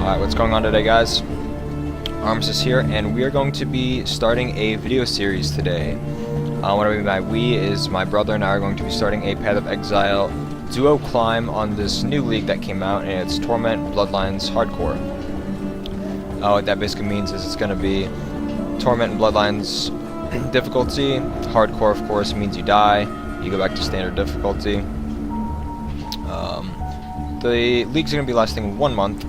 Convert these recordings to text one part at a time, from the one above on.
Alright, what's going on today, guys? Armistice here, and we are going to be starting a video series today. What I mean by we is my brother and I are going to be starting a Path of Exile duo climb on this new league that came out, and it's Torment, Bloodlines, Hardcore. What that basically means is it's going to be Torment and Bloodlines difficulty. Hardcore, of course, means you die. You go back to standard difficulty. The league's going to be lasting 1 month,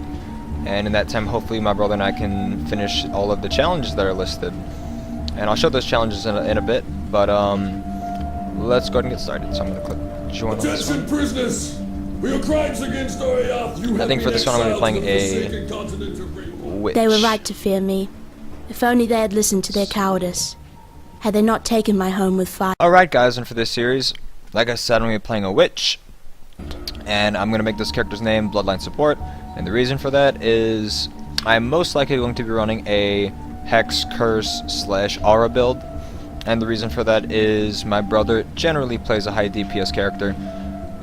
and in that time, hopefully, my brother and I can finish all of the challenges that are listed. And I'll show those challenges in a bit, but let's go ahead and get started. So I'm going to click join on this one. Prisoners! For your crimes against Oriath, you I think for this one, I'm going to be playing a witch. They were right to fear me. If only they had listened to their cowardice. Had they not taken my home with fire. Alright, guys, and for this series, like I said, I'm going to be playing a witch. And I'm going to make this character's name Bloodline Support. And the reason for that is I'm most likely going to be running a Hex, Curse, / Aura build. And the reason for that is my brother generally plays a high DPS character.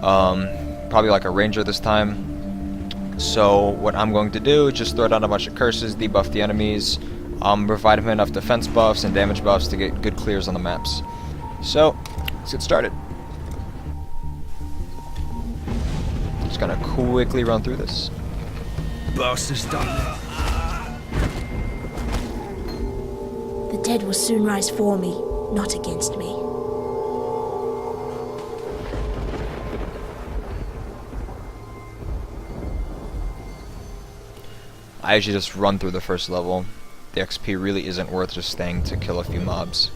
Probably like a ranger this time. So what I'm going to do is just throw down a bunch of curses, debuff the enemies, provide him enough defense buffs and damage buffs to get good clears on the maps. So, let's get started. Just gonna quickly run through this. Boss is done. The dead will soon rise for me, not against me. I usually just run through the first level. The XP really isn't worth just staying to kill a few mobs.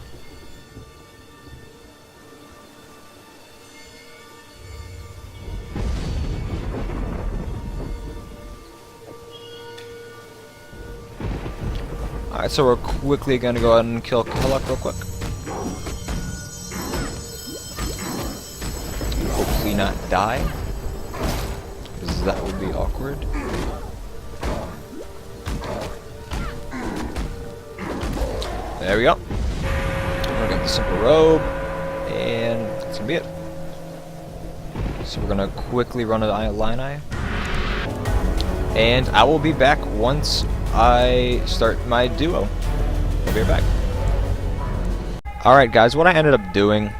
Alright, so we're quickly going to go ahead and kill Kalak real quick. Hopefully not die, because that would be awkward. There we go. We're gonna get the simple robe, and that's gonna be it. So we're gonna quickly run an line eye, and I will be back once I start my duo. I'll be right back. Alright, guys, what I ended up doing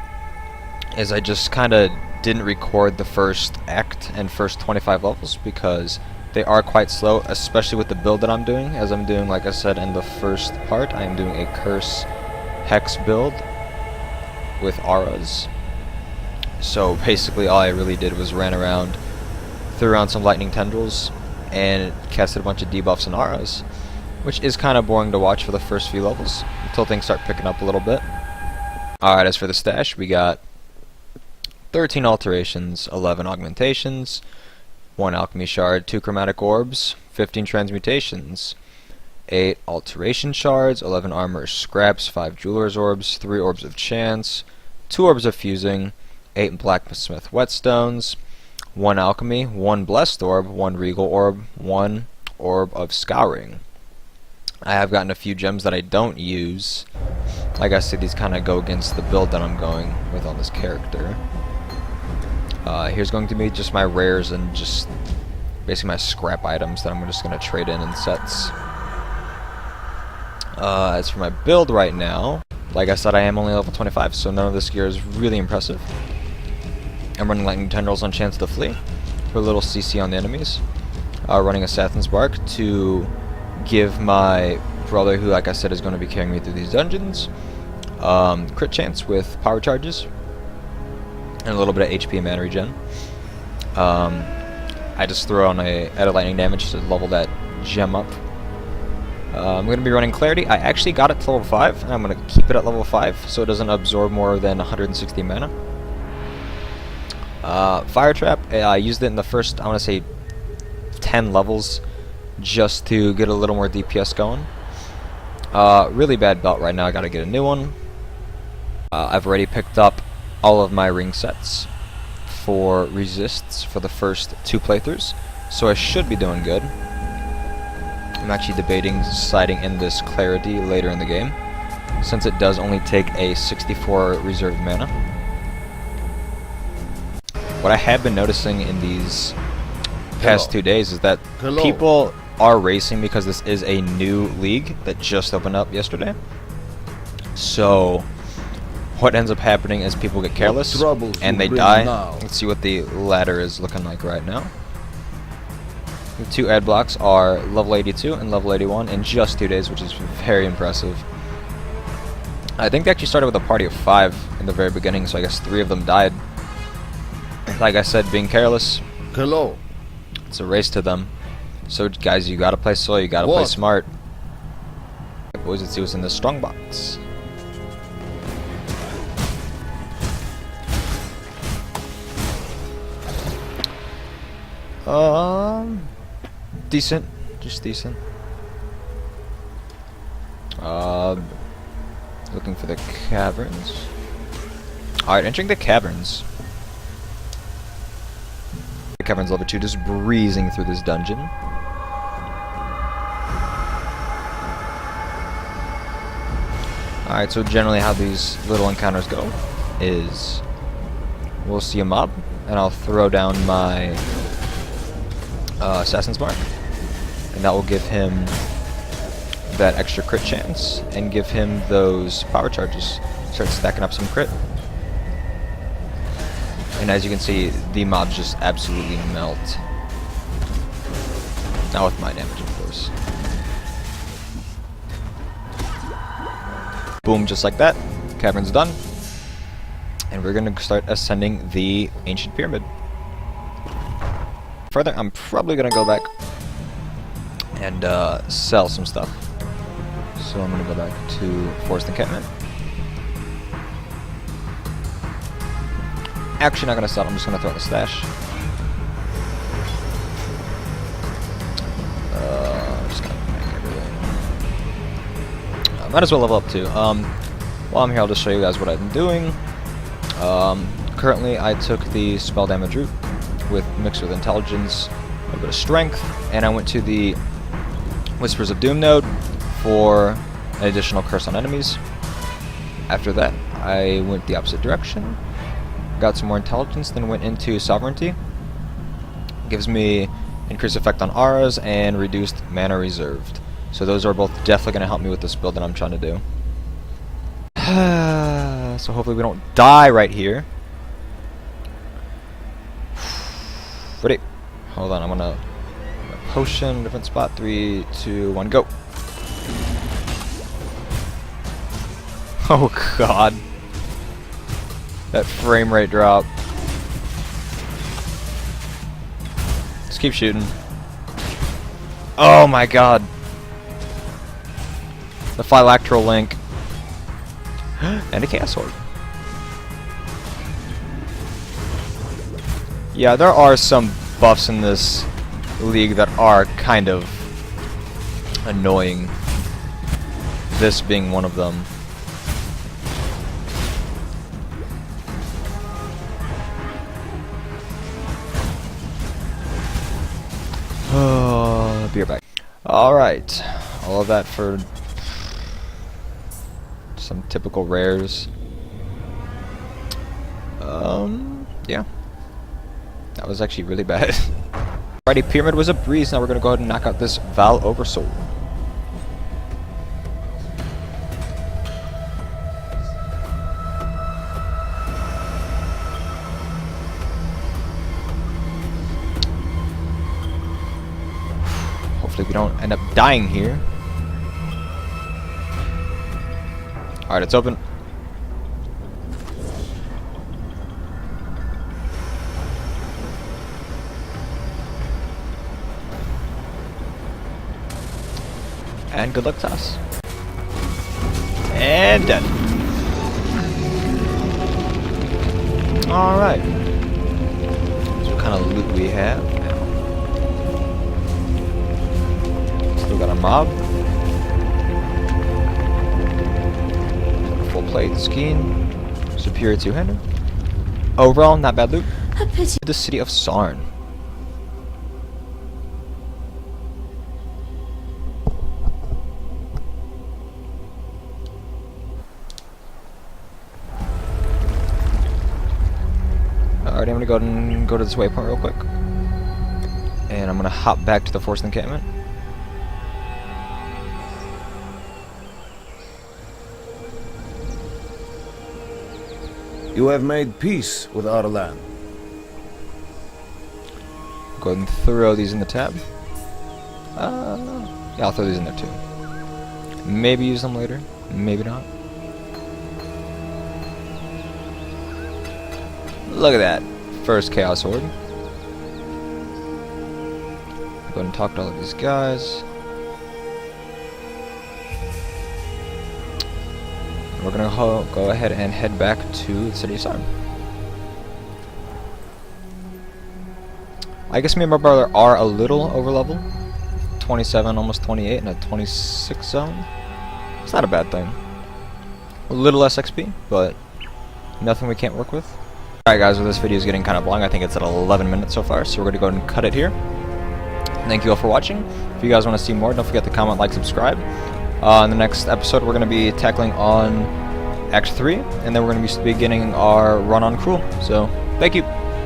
is I just kind of didn't record the first act and first 25 levels because they are quite slow, especially with the build that I'm doing. As I'm doing, like I said in the first part, I am doing a Curse Hex build with auras. So basically all I really did was ran around, threw around some lightning tendrils, and casted a bunch of debuffs and auras, which is kind of boring to watch for the first few levels, until things start picking up a little bit. Alright, as for the stash, we got 13 alterations, 11 augmentations, 1 alchemy shard, 2 chromatic orbs, 15 transmutations, 8 alteration shards, 11 armor scraps, 5 jeweler's orbs, 3 orbs of chance, 2 orbs of fusing, 8 blacksmith whetstones, 1 alchemy, 1 blessed orb, 1 regal orb, 1 orb of scouring. I have gotten a few gems that I don't use. Like I said, these kind of go against the build that I'm going with on this character. Here's going to be just my rares and just basically my scrap items that I'm just going to trade in sets. As for my build right now, like I said, I am only level 25, so none of this gear is really impressive. I'm running lightning tendrils on chance to flee for a little CC on the enemies. Running Assassin's Bark to give my brother, who like I said is going to be carrying me through these dungeons, crit chance with power charges. And a little bit of HP and mana regen. I just throw on added lightning damage to level that gem up. I'm going to be running Clarity. I actually got it to level 5, and I'm going to keep it at level 5 so it doesn't absorb more than 160 mana. Fire Trap, I used it in the first, I want to say, 10 levels just to get a little more DPS going. Really bad belt right now, I got to get a new one. I've already picked up all of my ring sets for resists for the first 2 playthroughs, so I should be doing good. I'm actually debating siding in this Clarity later in the game, since it does only take a 64 reserved mana. What I have been noticing in these past 2 days is that people are racing because this is a new league that just opened up yesterday. So what ends up happening is people get careless and they die. Let's see what the ladder is looking like right now. The 2 ad blocks are level 82 and level 81 in just 2 days, which is very impressive. I think they actually started with a party of 5 in the very beginning, so I guess 3 of them died. Like I said, being careless. Hello. It's a race to them. So guys, you gotta play slow, you gotta play smart. Boys, let's see what's in the strong box. Decent. Just decent. Looking for the caverns. Alright, entering the caverns. The caverns level 2, just breezing through this dungeon. Alright, so generally how these little encounters go is we'll see a mob, and I'll throw down my Assassin's Mark, and that will give him that extra crit chance and give him those power charges. Start stacking up some crit. And as you can see, the mobs just absolutely melt. Not with my damage, of course. Boom, just like that. Cavern's done. And we're going to start ascending the ancient pyramid. Further, I'm probably going to go back and sell some stuff. So I'm going to go back to Forest Encampment. Actually not going to sell, I'm just going to throw in the stash. Just going to bang everything. Might as well level up too. While I'm here, I'll just show you guys what I've been doing. Currently, I took the spell damage route with mixed with intelligence, a little bit of strength, and I went to the Whispers of Doom node for an additional curse on enemies. After that, I went the opposite direction, got some more intelligence, then went into Sovereignty. Gives me increased effect on auras and reduced mana reserved. So those are both definitely going to help me with this build that I'm trying to do. So hopefully we don't die right here. Ready? Hold on, I'm gonna potion, different spot. 3, 2, 1, go. Oh god. That frame rate drop. Just keep shooting. Oh my god. The phylacteral link. And a chaos orb. Yeah, there are some buffs in this league that are kind of annoying. This being one of them. Be right back. Alright. All of that for some typical rares. Yeah. That was actually really bad. Alrighty, Pyramid was a breeze. Now we're gonna go ahead and knock out this Val Oversoul. Hopefully we don't end up dying here. Alright, it's open. And good luck to us. And dead. Alright. So what kind of loot we have now? Still got a mob. Full plate, skein. Superior two-hander. Overall, not bad loot. A pity. The city of Sarn. Alright, I'm gonna go to this waypoint real quick. And I'm gonna hop back to the Forest Encampment. You have made peace with our land. Go ahead and throw these in the tab. Yeah, I'll throw these in there too. Maybe use them later, maybe not. Look at that. First Chaos Orb. Go ahead and talk to all of these guys. We're gonna go ahead and head back to the City of Sarn. I guess me and my brother are a little over level. 27, almost 28 in a 26 zone. It's not a bad thing. A little less XP, but nothing we can't work with. Alright guys, well, this video is getting kind of long. I think it's at 11 minutes so far, so we're going to go ahead and cut it here. Thank you all for watching. If you guys want to see more, don't forget to comment, like, subscribe. In the next episode, we're going to be tackling on Act 3, and then we're going to be beginning our run on Cruel. So, thank you.